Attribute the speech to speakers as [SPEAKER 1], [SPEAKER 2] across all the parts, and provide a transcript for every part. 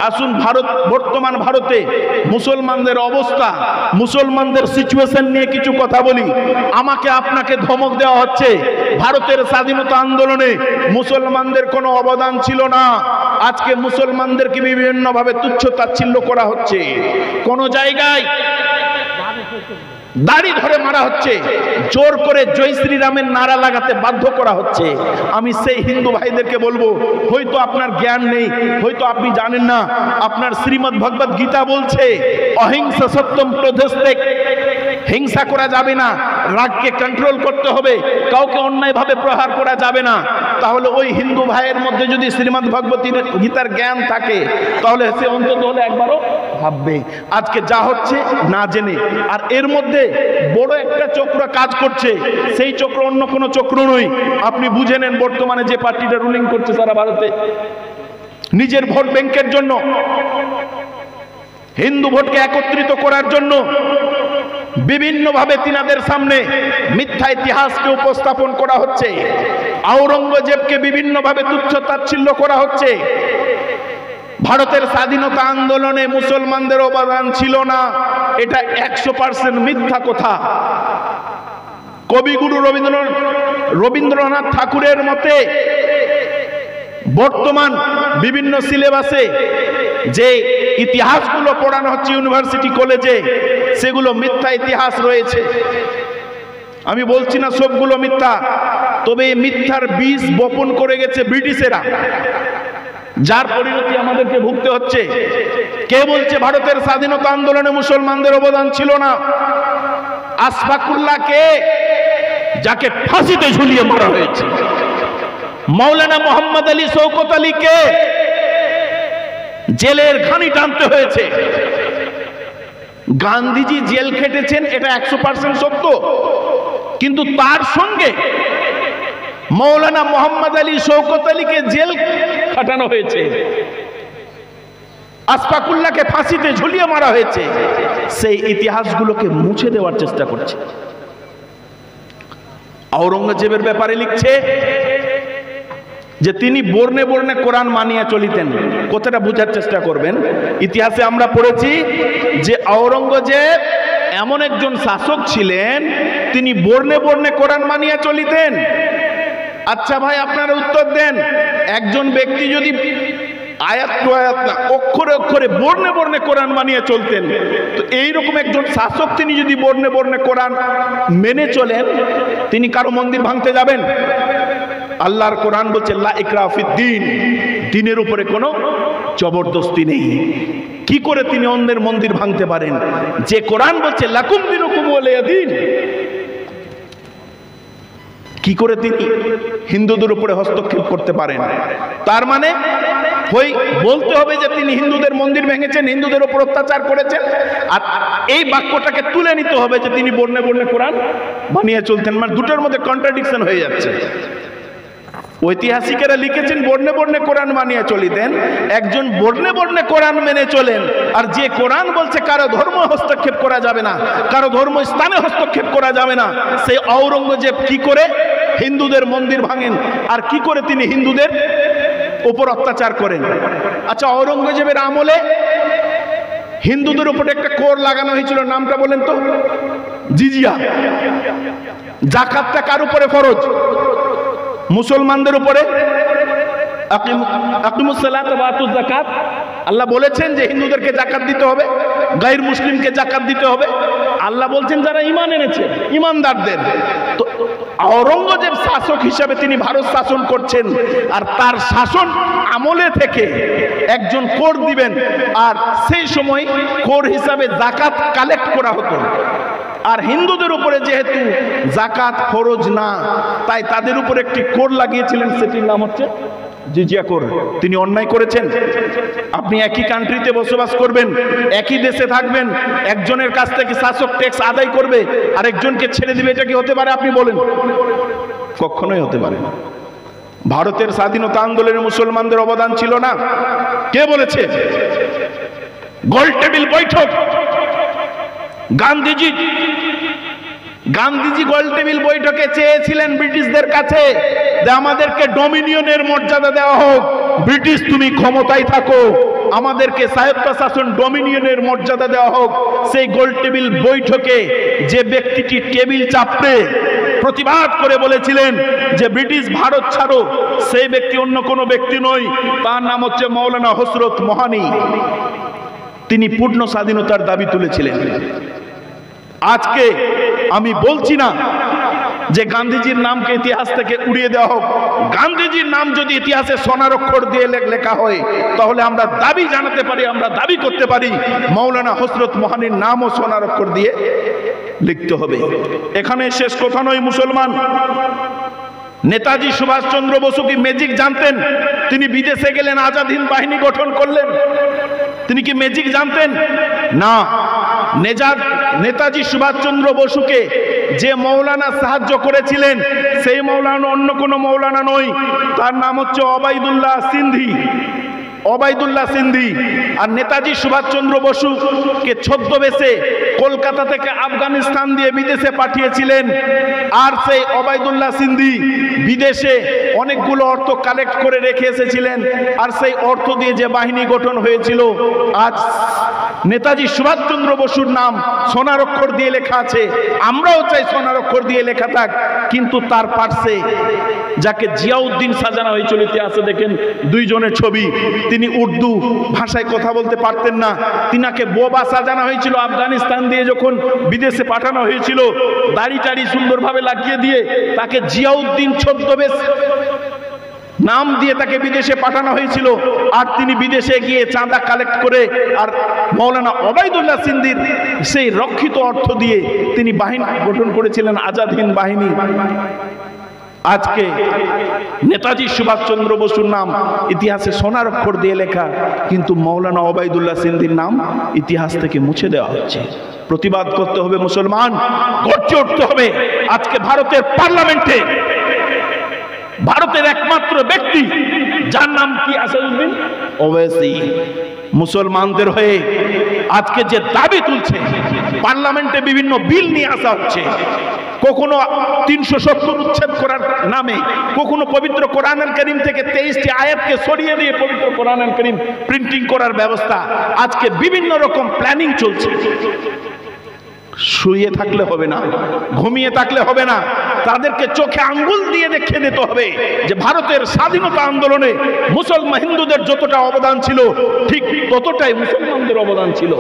[SPEAKER 1] আসুন বর্তমান ভারতে মুসলমানদের অবস্থা, মুসলমানদের সিচুয়েশন নিয়ে কিছু কথা বলি। আমাকে আপনাকে ধমক দেওয়া হচ্ছে ভারতের স্বাধীনতা আন্দোলনে মুসলমানদের কোনো অবদান ছিল না। আজকে মুসলমানদেরকে বিভিন্নভাবে তুচ্ছ তাচ্ছিল্য করা হচ্ছে, কোন জায়গায় দাড়ি ধরে মারা হচ্ছে, জোর করে জয় শ্রীরামের নারা লাগাতে বাধ্য করা হচ্ছে। আমি সেই হিন্দু ভাইদেরকে বলবো, হয়তো আপনার জ্ঞান নেই, হয়তো আপনি জানেন না, আপনার শ্রীমদ্ ভগবত গীতা বলছে অহিংসা সত্যম প্রদেশতে, হিংসা করা যাবে না, রাগকে কন্ট্রোল করতে হবে, কাউকে অন্যায়ভাবে প্রহার করা যাবে না। তাহলে ওই হিন্দু ভাইয়ের মধ্যে যদি শ্রীমদ্ ভগবত গীতার জ্ঞান থাকে, তাহলে সে অন্তত হলে একবারও ভাববে। আজকে যা হচ্ছে না জেনে, আর এর মধ্যে বড় একটা চক্র কাজ করছে, সেই চক্র অন্য কোনো চক্র নয়। আপনি বুঝে নেন, বর্তমানে যে পার্টিটা রুলিং করছে সারা ভারতে, নিজের ভোট ব্যাংকের জন্য, হিন্দু ভোটকে একত্রিত করার জন্য বিভিন্নভাবে তিনাদের সামনে মিথ্যা ইতিহাসকে উপস্থাপন করা হচ্ছে। আওরঙ্গজেবকে বিভিন্নভাবে তুচ্ছ তাচ্ছিল্য করা হচ্ছে। ভারতের স্বাধীনতা আন্দোলনে মুসলমানদের অবদান ছিল না, এটা 100% মিথ্যা কথা। কবিগুরু রবীন্দ্রনাথ ঠাকুরের মতে বর্তমান বিভিন্ন সিলেবাসে যে ইতিহাসগুলো পড়ানো হচ্ছে ইউনিভার্সিটি কলেজে, সেগুলো মিথ্যা ইতিহাস রয়েছে। আমি বলছি না সবগুলো মিথ্যা, তবে এই মিথ্যার বীজ বপন করে গেছে ব্রিটিশেরা, যার পরিণতি আমাদেরকে ভুগতে হচ্ছে। কে বলছে ভারতের স্বাধীনতা আন্দোলনে মুসলমানদের অবদান ছিল না? আশফাকুল্লাহ কে, যাকে ফাঁসিতে ঝুলিয়ে মারা হয়েছে। মাওলানা মোহাম্মদ আলী শওকত আলীকে জেলের ঘানি টানতে হয়েছে। গান্ধীজি জেল খেটেছেন, এটা 100% সত্য, কিন্তু তার সঙ্গে মাওলানা মোহাম্মদ আলী শওকত আলীকে জেল খাটানো হয়েছে, আশফাকুল্লাহকে ফাঁসিতে ঝুলিয়ে মারা হয়েছে। সেই ইতিহাসগুলোকে মুছে দেওয়ার চেষ্টা করছে। আওরঙ্গজেবের ব্যাপারে লিখছে যে তিনি বর্ণে বর্ণে কোরআন মানিয়ে চলিতেন। কথাটা বোঝার চেষ্টা করবেন। ইতিহাসে আমরা পড়েছি যে আওরঙ্গজেব এমন একজন শাসক ছিলেন, তিনি বর্ণে বর্ণে কোরআন মানিয়ে চলিতেন। আচ্ছা ভাই, আপনারা উত্তর দেন, একজন ব্যক্তি যদি আয়াত টু আয়াত না, অক্ষরে অক্ষরে বর্ণে বর্ণে কোরআন মানিয়ে চলতেন, তো এইরকম একজন শাসক তিনি যদি বর্ণে বর্ণে কোরআন মেনে চলেন, তিনি কারো মন্দির ভাঙতে যাবেন? আল্লাহর কোরআন বলছে লা ইকরাহা ফিদ্দীন, দ্বীনের উপরে কোনো জবরদস্তি নেই। কি করে তিনি অন্যের মন্দির ভাঙতে পারেন? যে কোরআন বলছে লাকুম দীনুকুম ওয়ালিয়া দীন, কি করে তিনি হিন্দুদের উপরে হস্তক্ষেপ করতে পারেন? তার মানে ওই বলতে হবে যে তিনি হিন্দুদের মন্দির ভেঙেছেন, হিন্দুদের উপর অত্যাচার করেছেন, আর এই বাক্যটাকে তুলে নিতে হবে যে তিনি বর্ণে বর্ণে কোরআন বানিয়ে চলতেন। মানে দুটোর মধ্যে কন্ট্রাডিকশন হয়ে যাচ্ছে। ঐতিহাসিকেরা লিখেছেন বর্ণে বর্ণে কোরআন মানিয়ে চলিতেন, একজন বর্ণে বর্ণে কোরআন মেনে চলেন, আর যে কোরআন বলছে কারো ধর্ম হস্তক্ষেপ করা যাবে না, কারো ধর্ম স্থানে হস্তক্ষেপ করা যাবে না, সেই আওরঙ্গজেব কি করে হিন্দুদের মন্দির ভাঙেন, আর কি করে তিনি হিন্দুদের উপর অত্যাচার করেন? আচ্ছা, আওরঙ্গজেবের আমলে হিন্দুদের উপর একটা কর লাগানো হয়েছিল, নামটা বলেন তো? জিজিয়া। যাকাতটা কার উপরে ফরজ? মুসলমানদের উপরে। আকিমুস সালাত ওয়া আতুজ যাকাত, আল্লাহ বলেছেন যে হিন্দুদেরকে যাকাত দিতে হবে, গায়র মুসলিমকে যাকাত দিতে হবে। আল্লাহ বলছেন যারা ঈমান এনেছে, ঈমানদারদের। তো আওরঙ্গজেব শাসক হিসাবে তিনি ভারত শাসন করছেন, আর তার শাসন আমলে থেকে একজন কর দিবেন, আর সেই সময় কর হিসাবে যাকাত কালেক্ট করা হতো। আর হিন্দুদের উপরে যেহেতু যাকাত ফরজ না, তাই তাদের উপর একটি কর লাগিয়েছিলেন, সেটির নাম হচ্ছে জিজিয়া কর। তিনি অন্যায় করেছেন। আপনি একই কান্ট্রিতে বসবাস করবেন, একই দেশে থাকবেন, একজনের কাছ থেকে শাসক ট্যাক্স আদায় করবে, আর একজনকে ছেড়ে দিবে, এটা কি হতে পারে? আপনি বলেন। কখনোই হতে পারে না। ভারতের স্বাধীনতা আন্দোলনে মুসলমানদের অবদান ছিল না? কে বলেছে? গোল টেবিল বৈঠক, গান্ধীজি গোল টেবিল বৈঠকে চেয়েছিলেন ব্রিটিশদের কাছে যে আমাদেরকে ডোমিনিয়নের মর্যাদা দেওয়া হোক, ব্রিটিশ তুমি ক্ষমতায় থাকো, আমাদেরকে স্বায়ত্তশাসন ডোমিনিয়নের মর্যাদা দেওয়া হোক। সেই গোল টেবিল বৈঠকে যে ব্যক্তিটি টেবিল চাপড়ে প্রতিবাদ করে বলেছিলেন যে ব্রিটিশ ভারত ছাড়ো, সেই ব্যক্তি অন্য কোনো ব্যক্তি নয়, তার নাম হচ্ছে মৌলানা হযরত মোহানি। তিনি পূর্ণ স্বাধীনতার দাবি তুলেছিলেন। আজকে আমি বলছি না যে গান্ধীজির নামকে ইতিহাস থেকে উড়িয়ে দেওয়া হোক। গান্ধীজির নাম যদি ইতিহাসে সোনার অক্ষর দিয়ে লেখা হয়, তাহলে আমরা দাবি জানাতে পারি, আমরা দাবি করতে পারি মৌলানা হযরত মোহানির নামও সোনার অক্ষর দিয়ে লিখতে হবে। এখানে শেষ কথা নয় মুসলমান। নেতাজি সুভাষচন্দ্র বসু কি ম্যাজিক জানতেন? তিনি বিদেশে গেলেন, আজাদ হিন্দ বাহিনী গঠন করলেন। তিনি কি ম্যাজিক জানতেন? না। নেতাজি সুভাষচন্দ্র বসুকে যে মৌলানা সাহায্য করেছিলেন, সেই মৌলানা অন্য কোনো মৌলানা নয়, তার নাম হচ্ছে ওবায়দুল্লাহ সিন্ধি। ওবায়দুল্লাহ সিন্ধি। আর নেতাজি সুভাষচন্দ্র বসুকে ছদ্মবেশে কলকাতা থেকে আফগানিস্তান দিয়ে বিদেশে পাঠিয়েছিলেন। আর সেই ওবায়দুল্লাহ সিন্ধি বিদেশে অনেকগুলো অর্থ কালেক্ট করে রেখে এসেছিলেন। আর সেই অর্থ দিয়ে যে বাহিনী গঠন হয়েছিল, আজ নেতাজি সুভাষচন্দ্র বসুর নাম সোনার অক্ষর দিয়ে লেখা আছে। আমরাও চাই সোনার অক্ষর দিয়ে লেখা থাক, কিন্তু তার পার্শ্বে যাকে জিয়াউদ্দিন সাজানো হয়েছিল, ইতিহাসে দেখেন দুইজনের ছবি। তিনি উর্দু ভাষায় কথা বলতে পারতেন না, তিনাকে বোবা সাজানো হয়েছিল। আফগানিস্তান দিয়ে যখন বিদেশে পাঠানো হয়েছিল, দাড়ি টাড়ি সুন্দরভাবে লাগিয়ে দিয়ে তাকে জিয়াউদ্দিন ছদ্মবেশ নাম দিয়ে তাকে বিদেশে পাঠানো হয়েছিল। আর তিনি বিদেশে গিয়ে চাঁদা কালেক্ট করে, আর মৌলানা ওবায়দুল্লাহ সিন্ধির সেই রক্ষিত অর্থ দিয়ে তিনি বাহিনী গঠন করেছিলেন, আজাদ হিন্দ বাহিনী। আজকে নেতাজি সুভাষচন্দ্র বসুর নাম ইতিহাসে সোনার অক্ষর দিয়ে লেখা, কিন্তু মৌলানা ওবায়দুল্লাহ সিন্ধির নাম ইতিহাস থেকে মুছে দেওয়া হচ্ছে। প্রতিবাদ করতে হবে মুসলমান, গর্জে উঠতে হবে। আজকে ভারতের পার্লামেন্টে ভারতের একমাত্র ব্যক্তি যার নাম কি আসাদুদ্দিন ওওয়াইসি, মুসলমানদের হয়ে আজকে যে দাবি তুলছে, পার্লামেন্টে বিভিন্ন বিল নিয়ে আসা হচ্ছে, কখনো 370 উচ্ছেদ করার নামে, কখনো পবিত্র কোরআনুল কারীম থেকে 23টি আয়াতকে সরিয়ে দিয়ে পবিত্র কোরআনুল কারীম প্রিন্টিং করার ব্যবস্থা। আজকে বিভিন্ন রকম প্ল্যানিং চলছে। শুয়ে থাকলে হবে না, ঘুমিয়ে থাকলে হবে না, তাদেরকে চোখে আঙ্গুল দিয়ে দেখিয়ে দিতে হবে যে ভারতের স্বাধীনতা আন্দোলনে মুসলমান হিন্দুদের যতটা অবদান ছিল, ঠিক ততটাই মুসলমানদের অবদান ছিল।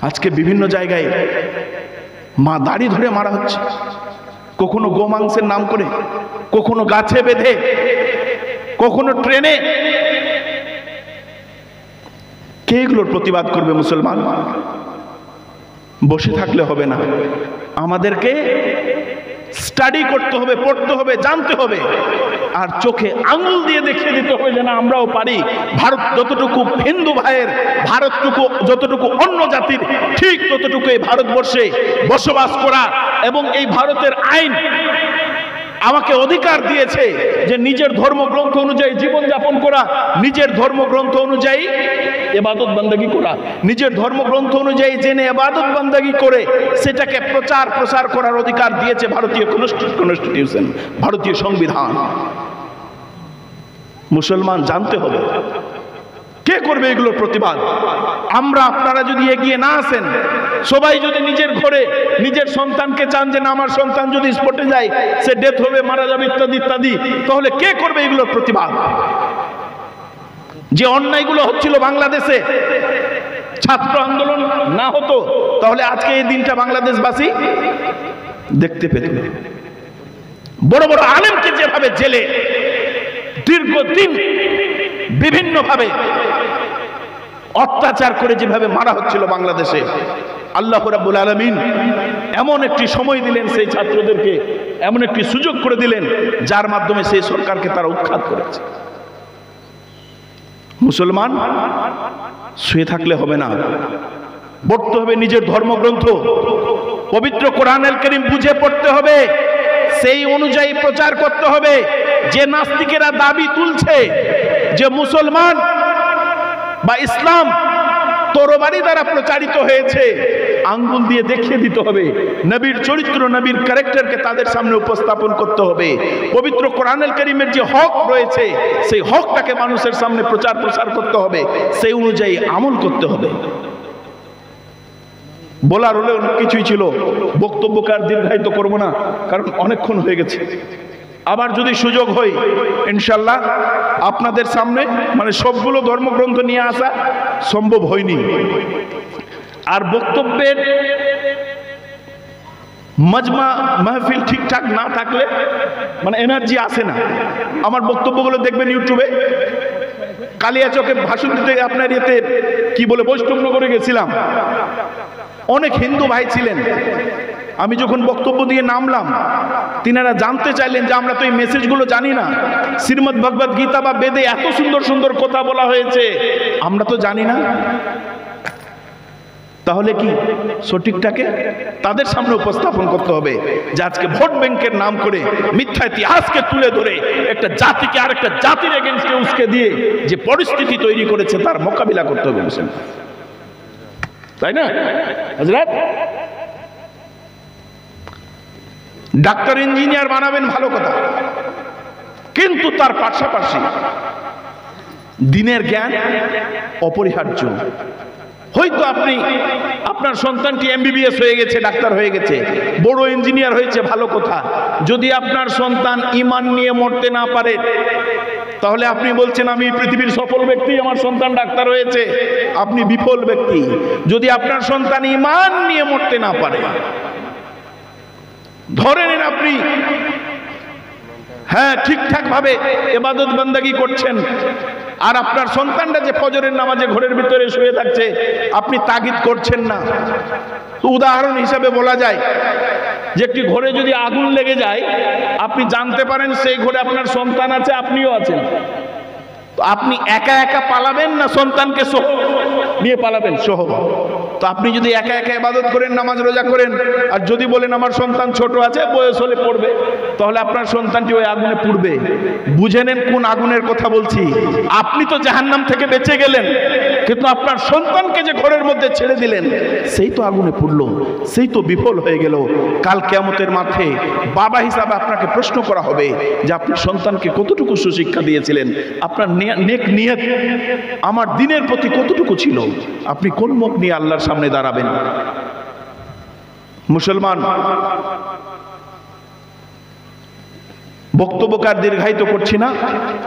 [SPEAKER 1] আজকে বিভিন্ন জায়গায় দাড়ি ধরে মারা হচ্ছে, কখনো গোমাংসের নাম করে, কখনো গাছে বেঁধে, কখনো ট্রেনে। কে এগুলোর প্রতিবাদ করবে মুসলমান? বসে থাকলে হবে না, আমাদেরকে স্টাডি করতে হবে, পড়তে হবে, জানতে হবে, আর চোখে আঙুল দিয়ে দেখিয়ে দিতে হবে যে না, আমরাও পারি। ভারত যতটুকু হিন্দু ভাইয়ের, ভারতটুকু যতটুকু অন্য জাতির, ঠিক ততটুকু এই ভারতবর্ষে বসবাস করা। এবং এই ভারতের আইন আমাকে অধিকার দিয়েছে যে নিজের ধর্মগ্রন্থ অনুযায়ী জীবনযাপন করা, নিজের ধর্মগ্রন্থ অনুযায়ী ইবাদত বান্দাগি করা, নিজের ধর্মগ্রন্থ অনুযায়ী জেনে ইবাদত বান্দাগি করে সেটাকে প্রসার করার অধিকার দিয়েছে ভারতীয় কনস্টিটিউশন, ভারতীয় সংবিধান। মুসলমান জানতে হবে কে করবে এগুলোর প্রতিবাদ। আমরা, আপনারা যদি এগিয়ে না আসেন, সবাই যদি নিজের ঘরে নিজের সন্তানকে চান যে না, আমার সন্তান যদি স্পটে যায়, সে ডেথ হবে, মারা যাবে, ইত্যাদি ইত্যাদি, তাহলে কে করবে এগুলোর প্রতিবাদ? যে অন্যায়গুলো হচ্ছিল বাংলাদেশে, ছাত্র আন্দোলন না হতো, তাহলে আজকে এই দিনটা বাংলাদেশবাসী দেখতে পেত। বড় বড় আলেমকে যেভাবে জেলে দীর্ঘদিন বিভিন্নভাবে অত্যাচার করে যেভাবে মারা হচ্ছিল বাংলাদেশে, আল্লাহ রাব্বুল আলামিন এমন একটি সময় দিলেন সেই ছাত্রদেরকে, এমন একটি সুযোগ করে দিলেন যার মাধ্যমে সেই সরকারকে তারা উৎখাত করেছে। মুসলমান শুয়ে থাকলে হবে না, পড়তে হবে নিজের ধর্মগ্রন্থ, পবিত্র কোরআনুল কারীম বুঝে পড়তে হবে, সেই অনুযায়ী প্রচার করতে হবে। যে নাস্তিকেরা দাবি তুলছে যে মুসলমান বা ইসলাম তরবারি দ্বারা প্রচারিত হয়েছে, আঙ্গুল দিয়ে দেখিয়ে দিতে হবে, নবীর চরিত্র নবীর ক্যারেক্টারকে তাদের সামনে উপস্থাপন করতে হবে। পবিত্র কোরআনুল কারীমের যে হক রয়েছে সেই হকটাকে মানুষের সামনে প্রচার করতে হবে, সেই অনুযায়ী আমল করতে হবে। বলার হলে অনেক কিছুই ছিল, বক্তব্যকে আর দীর্ঘায়িত করবো না, কারণ অনেকক্ষণ হয়ে গেছে। আবার যদি সুযোগ হয় ইনশাল্লাহ আপনাদের সামনে মানে সবগুলো ধর্মগ্রন্থ নিয়ে আসা সম্ভব হয়নি। আর বক্তব্যের মজমা মাহফিল ঠিকঠাক না থাকলে মানে এনার্জি আসে না। আমার বক্তব্যগুলো দেখবেন ইউটিউবে। কালিয়াচকে ভাষণ দিতে আপনার ইয়েতে কি বলে বৈষ্ণবনগরে গেছিলাম, অনেক হিন্দু ভাই ছিলেন। আমি যখন বক্তব্য দিয়ে নামলাম তিনারা জানতে চাইলেন যে আমরা তো এই মেসেজগুলো জানি না, শ্রীমদ্ ভগবদ গীতা বা বেদে এত সুন্দর সুন্দর কথা বলা হয়েছে আমরা তো জানি না। তাহলে কি সঠিকটাকে তাদের সামনে উপস্থাপন করতে হবে যে আজকে ভোট ব্যাংকের নাম করে মিথ্যা ইতিহাসকে তুলে ধরে একটা জাতিকে আরেকটা জাতির এগেইনস্টে উস্কে দিয়ে যে পরিস্থিতি তৈরি করেছে তার মোকাবিলা করতে হবে, বুঝলেন? তাই না হযরত? ডাক্তার ইঞ্জিনিয়ার বানাবেন ভালো কথা, কিন্তু তার পাশাপাশি দিনের জ্ঞান অপরিহার্য। হয়তো আপনি আপনার সন্তানটি এমবিবিএস হয়ে গেছে, ডাক্তার হয়ে গেছে, বড় ইঞ্জিনিয়ার হয়েছে, ভালো কথা। যদি আপনার সন্তান ঈমান নিয়ে মরতে না পারে তাহলে আপনি বলছেন আমি পৃথিবীর সফল ব্যক্তি, আমার সন্তান ডাক্তার হয়েছে, আপনি বিফল ব্যক্তি। যদি আপনার সন্তান ঈমান নিয়ে মরতে না পারে, ধরে নিন আপনি হ্যাঁ ঠিকঠাক ভাবে ইবাদত বান্দাগি করছেন, আর আপনার সন্তানটা যে ফজরের নামাজে ঘরের ভিতরে শুয়ে থাকছে আপনি তাগিদ করছেন না। তো উদাহরণ হিসাবে বলা যায় যে একটি ঘরে যদি আগুন লেগে যায়, আপনি জানতে পারেন সেই ঘরে আপনার সন্তান আছে, আপনিও আছেন, তো আপনি একা একা পালাবেন না সন্তানকে সহ নিয়ে পালাবেন? সহ। তো আপনি যদি একা একা ইবাদত করেন, নামাজ রোজা করেন, আর যদি বলেন আমার সন্তান ছোট আছে, বয়স হলে পড়বে, তাহলে আপনার সন্তানটি ওই আগুনে পুড়বে। বুঝে নেন কোন আগুনের কথা বলছি। আপনি তো জাহান্নাম থেকে বেঁচে গেলেন, কিন্তু আপনার সন্তানকে যে ঘরের মধ্যে ছেড়ে দিলেন সেই তো আগুনে পুড়লো, সেই তো বিফল হয়ে গেল। কাল কিয়ামতের মাঠে বাবা হিসাবে আপনাকে প্রশ্ন করা হবে যে আপনি সন্তানকে কতটুকু সুশিক্ষা দিয়েছিলেন, আপনার নেক নিয়ত আমার দিনের প্রতি কতটুকু ছিল, আপনি কোন মুখ নিয়ে আল্লাহর সামনে দাঁড়াবেন? মুসলমান, বক্তব্যকার দীর্ঘায়িত করছি না,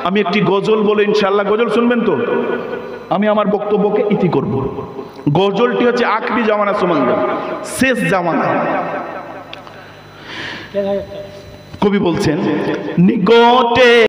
[SPEAKER 1] আমি একটি গজল বলে ইনশাআল্লাহ, গজল শুনবেন তো, আমি আমার বক্তব্যকে ইতি করব। গজলটি হচ্ছে আখরি জামানা সুমঙ্গল, শেষ জামানা। কবি বলছেন নিকটে